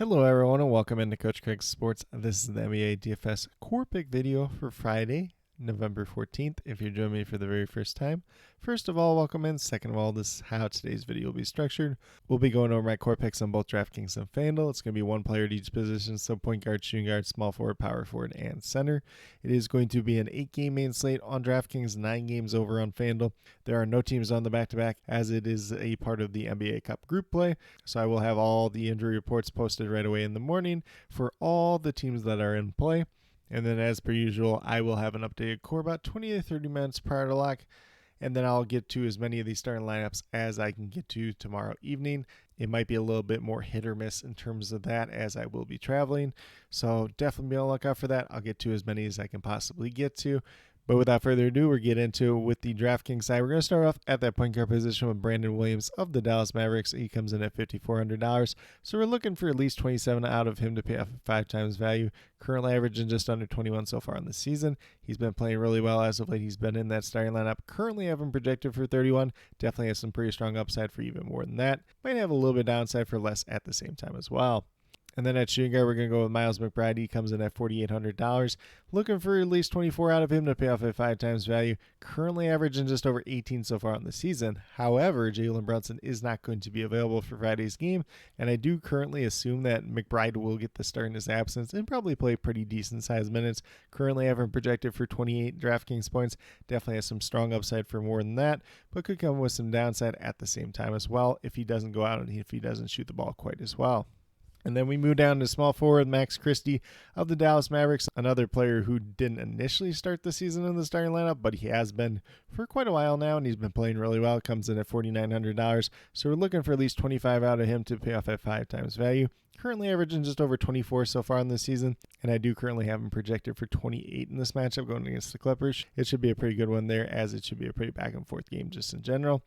Hello everyone and welcome into Coach Craig's Sports. This is the NBA DFS Core Pick video for Friday, November 14th. If you're joining me for the very first time, first of all, welcome in. Second of all, this is how today's video will be structured. We'll be going over my core picks on both DraftKings and FanDuel. It's going to be one player at each position, so point guard, shooting guard, small forward, power forward, and center. It is going to be an 8-game main slate on DraftKings, 9 games over on FanDuel. There are no teams on the back-to-back as it is a part of the NBA Cup group play, so I will have all the injury reports posted right away in the morning for all the teams that are in play. And then as per usual, I will have an updated core about 20 to 30 minutes prior to lock. And then I'll get to as many of these starting lineups as I can get to tomorrow evening. It might be a little bit more hit or miss in terms of that as I will be traveling. So definitely be on the lookout for that. I'll get to as many as I can possibly get to. But without further ado, we'll get into it with the DraftKings side. We're going to start off at that point guard position with Brandon Williams of the Dallas Mavericks. He comes in at $5,400. So we're looking for at least 27 out of him to pay off at 5 times value. Currently averaging just under 21 so far in the season. He's been playing really well as of late. He's been in that starting lineup. Currently having projected for 31. Definitely has some pretty strong upside for even more than that. Might have a little bit downside for less at the same time as well. And then at shooting guard, we're going to go with Miles McBride. He comes in at $4,800. Looking for at least 24 out of him to pay off at 5 times value. Currently averaging just over 18 so far in the season. However, Jalen Brunson is not going to be available for Friday's game. And I do currently assume that McBride will get the start in his absence and probably play pretty decent sized minutes. Currently having projected for 28 DraftKings points. Definitely has some strong upside for more than that. But could come with some downside at the same time as well if he doesn't go out and if he doesn't shoot the ball quite as well. And then we move down to small forward, Max Christie of the Dallas Mavericks, another player who didn't initially start the season in the starting lineup, but he has been for quite a while now, and he's been playing really well. Comes in at $4,900. So we're looking for at least 25 out of him to pay off at 5 times value. Currently averaging just over 24 so far in this season, and I do currently have him projected for 28 in this matchup going against the Clippers. It should be a pretty good one there, as it should be a pretty back and forth game just in general.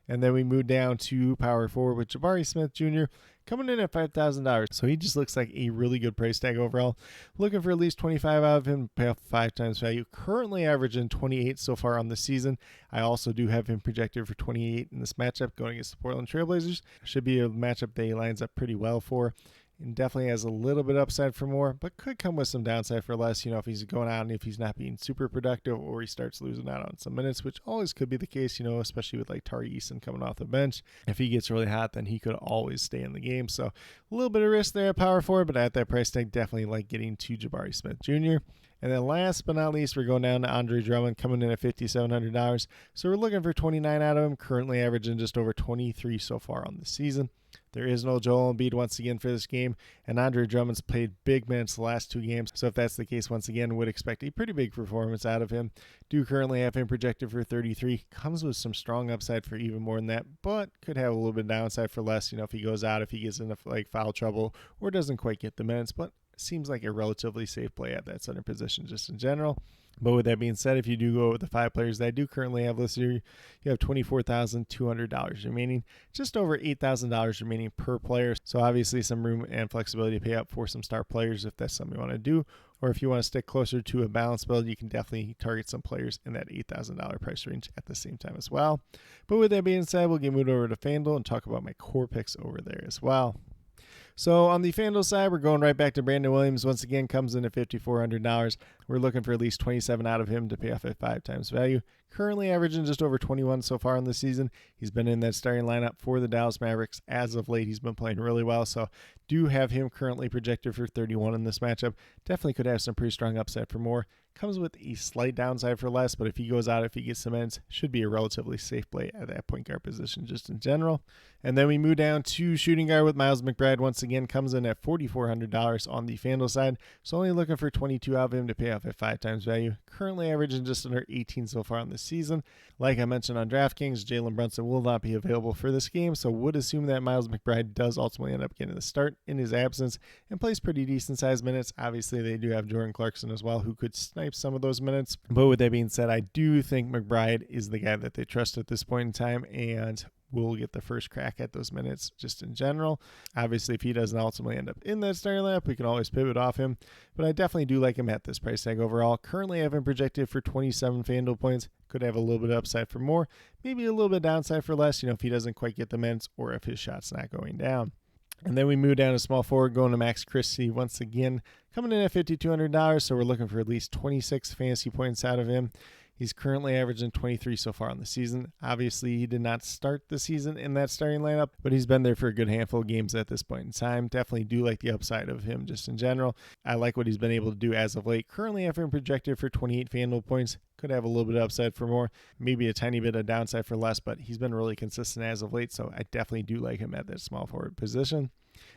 And then we move down to power forward with Jabari Smith Jr. coming in at $5,000. So he just looks like a really good price tag overall. Looking for at least 25 out of him, pay off 5 times value. Currently averaging 28 so far on the season. I also do have him projected for 28 in this matchup going against the Portland Trailblazers. Should be a matchup that he lines up pretty well for. And definitely has a little bit upside for more, but could come with some downside for less, if he's going out and if he's not being super productive or he starts losing out on some minutes, which always could be the case, especially with like Tari Eason coming off the bench. If he gets really hot, then he could always stay in the game. So a little bit of risk there at power forward, but at that price tag, definitely like getting to Jabari Smith Jr. And then last but not least, we're going down to Andre Drummond coming in at $5,700. So we're looking for 29 out of him, currently averaging just over 23 so far on the season. There is no Joel Embiid once again for this game, and Andre Drummond's played big minutes the last 2 games. So if that's the case, once again, would expect a pretty big performance out of him. Do currently have him projected for 33. Comes with some strong upside for even more than that, but could have a little bit of downside for less, if he goes out, if he gets into foul trouble or doesn't quite get the minutes, but seems like a relatively safe play at that center position just in general. But with that being said, if you do go with the 5 players that I do currently have listed here, you have $24,200 remaining, just over $8,000 remaining per player. So obviously some room and flexibility to pay up for some star players if that's something you want to do. Or if you want to stick closer to a balanced build, you can definitely target some players in that $8,000 price range at the same time as well. But with that being said, we'll get moved over to FanDuel and talk about my core picks over there as well. So on the FanDuel side, we're going right back to Brandon Williams. Once again, comes in at $5,400. We're looking for at least 27 out of him to pay off at 5 times value. Currently averaging just over 21 so far in the season. He's been in that starting lineup for the Dallas Mavericks. As of late, he's been playing really well. So do have him currently projected for 31 in this matchup. Definitely could have some pretty strong upside for more. Comes with a slight downside for less, but if he goes out, if he gets some ends, should be a relatively safe play at that point guard position just in general. And then we move down to shooting guard with Miles McBride. Once again, comes in at $4,400 on the FanDuel side. So only looking for 22 out of him to pay off at 5 times value. Currently averaging just under 18 so far in the season. Like I mentioned on DraftKings, Jalen Brunson will not be available for this game, so would assume that Miles McBride does ultimately end up getting the start in his absence and plays pretty decent sized minutes. Obviously, they do have Jordan Clarkson as well, who could snipe some of those minutes. But with that being said, I do think McBride is the guy that they trust at this point in time and will get the first crack at those minutes just in general. Obviously, if he doesn't ultimately end up in that starting lineup, we can always pivot off him. But I definitely do like him at this price tag overall. Currently, I have him projected for 27 FanDuel points. Could have a little bit of upside for more, maybe a little bit of downside for less, if he doesn't quite get the minutes or if his shot's not going down. And then we move down to small forward, going to Max Christie once again, coming in at $5,200. So we're looking for at least 26 fantasy points out of him. He's currently averaging 23 so far on the season. Obviously, he did not start the season in that starting lineup, but he's been there for a good handful of games at this point in time. Definitely do like the upside of him just in general. I like what he's been able to do as of late. Currently having projected for 28 FanDuel points. Could have a little bit of upside for more, maybe a tiny bit of downside for less, but he's been really consistent as of late, so I definitely do like him at that small forward position.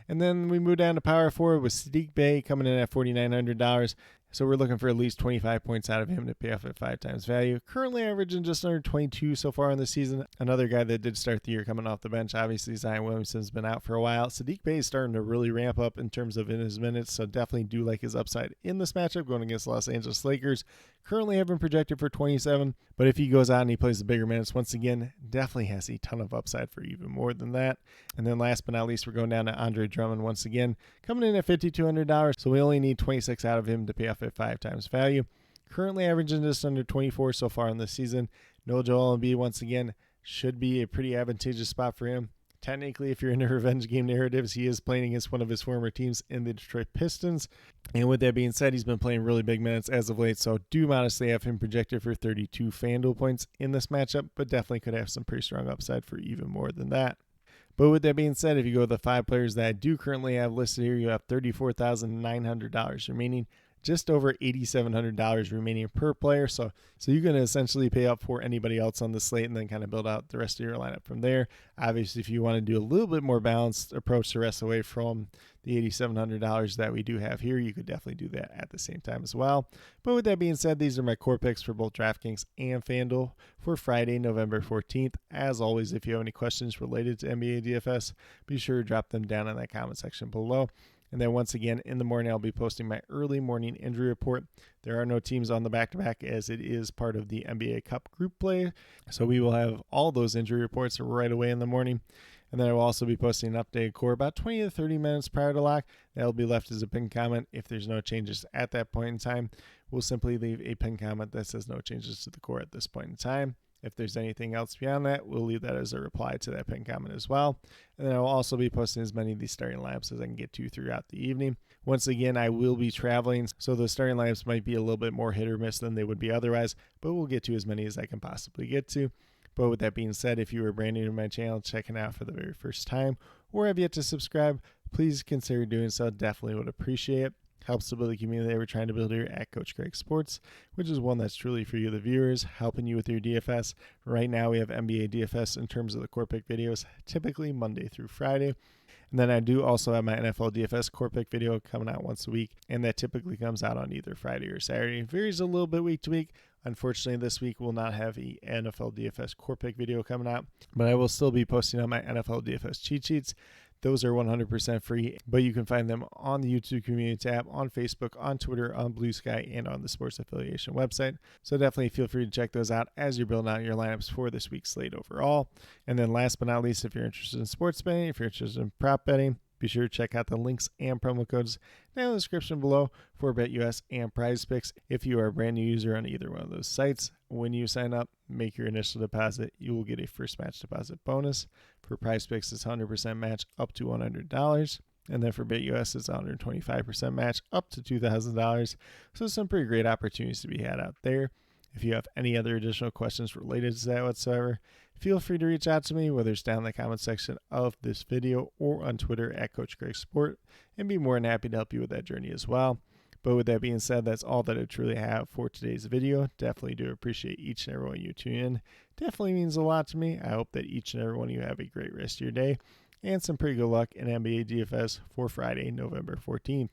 And then we move down to power forward with Sadiq Bey coming in at $4,900. So we're looking for at least 25 points out of him to pay off at 5 times value. Currently averaging just under 22 so far in the season. Another guy that did start the year coming off the bench. Obviously, Zion Williamson's been out for a while. Sadiq Bey is starting to really ramp up in terms of in his minutes, so definitely do like his upside in this matchup going against Los Angeles Lakers. Currently having projected for 27, but if he goes out and he plays the bigger minutes, once again, definitely has a ton of upside for even more than that. And then last but not least, we're going down to Andre Drummond once again, coming in at $5,200, so we only need 26 out of him to pay off at 5 times value. Currently averaging just under 24 so far in the season. No Joel Embiid once again, should be a pretty advantageous spot for him. Technically, if you're into revenge game narratives, he is playing against one of his former teams in the Detroit Pistons. And with that being said, he's been playing really big minutes as of late, so do modestly have him projected for 32 FanDuel points in this matchup, but definitely could have some pretty strong upside for even more than that. But with that being said, if you go with the 5 players that I do currently have listed here, you have $34,900 remaining. Just over $8,700 remaining per player. So you can essentially pay up for anybody else on the slate and then kind of build out the rest of your lineup from there. Obviously, if you want to do a little bit more balanced approach to rest away from the $8,700 that we do have here, you could definitely do that at the same time as well. But with that being said, these are my core picks for both DraftKings and FanDuel for Friday, November 14th. As always, if you have any questions related to NBA DFS, be sure to drop them down in that comment section below. And then once again, in the morning, I'll be posting my early morning injury report. There are no teams on the back-to-back as it is part of the NBA Cup group play. So we will have all those injury reports right away in the morning. And then I will also be posting an updated core about 20 to 30 minutes prior to lock. That will be left as a pinned comment. If there's no changes at that point in time, we'll simply leave a pinned comment that says no changes to the core at this point in time. If there's anything else beyond that, we'll leave that as a reply to that pinned comment as well. And then I will also be posting as many of these starting lineups as I can get to throughout the evening. Once again, I will be traveling, so the starting lineups might be a little bit more hit or miss than they would be otherwise, but we'll get to as many as I can possibly get to. But with that being said, if you are brand new to my channel, checking out for the very first time, or have yet to subscribe, please consider doing so. Definitely would appreciate it. Helps to build the community that we're trying to build here at Coach Craig Sports, which is one that's truly for you, the viewers, helping you with your DFS. Right now, we have NBA DFS in terms of the core pick videos, typically Monday through Friday. And then I do also have my NFL DFS core pick video coming out once a week, and that typically comes out on either Friday or Saturday. It varies a little bit week to week. Unfortunately, this week we'll not have an NFL DFS core pick video coming out, but I will still be posting on my NFL DFS cheat sheets. Those are 100% free, but you can find them on the YouTube community tab, on Facebook, on Twitter, on Blue Sky, and on the Sports Affiliation website. So definitely feel free to check those out as you're building out your lineups for this week's slate overall. And then last but not least, if you're interested in sports betting, if you're interested in prop betting, be sure to check out the links and promo codes down in the description below for BetUS and Prize Picks. If you are a brand new user on either one of those sites, when you sign up, make your initial deposit, you will get a first match deposit bonus. For Prize Picks, it's 100% match up to $100. And then for BetUS, it's 125% match up to $2,000. So some pretty great opportunities to be had out there. If you have any other additional questions related to that whatsoever, feel free to reach out to me, whether it's down in the comment section of this video or on Twitter at Coach Craig Sport, and be more than happy to help you with that journey as well. But with that being said, that's all that I truly have for today's video. Definitely do appreciate each and every one of you tuning in. Definitely means a lot to me. I hope that each and every one of you have a great rest of your day and some pretty good luck in NBA DFS for Friday, November 14th.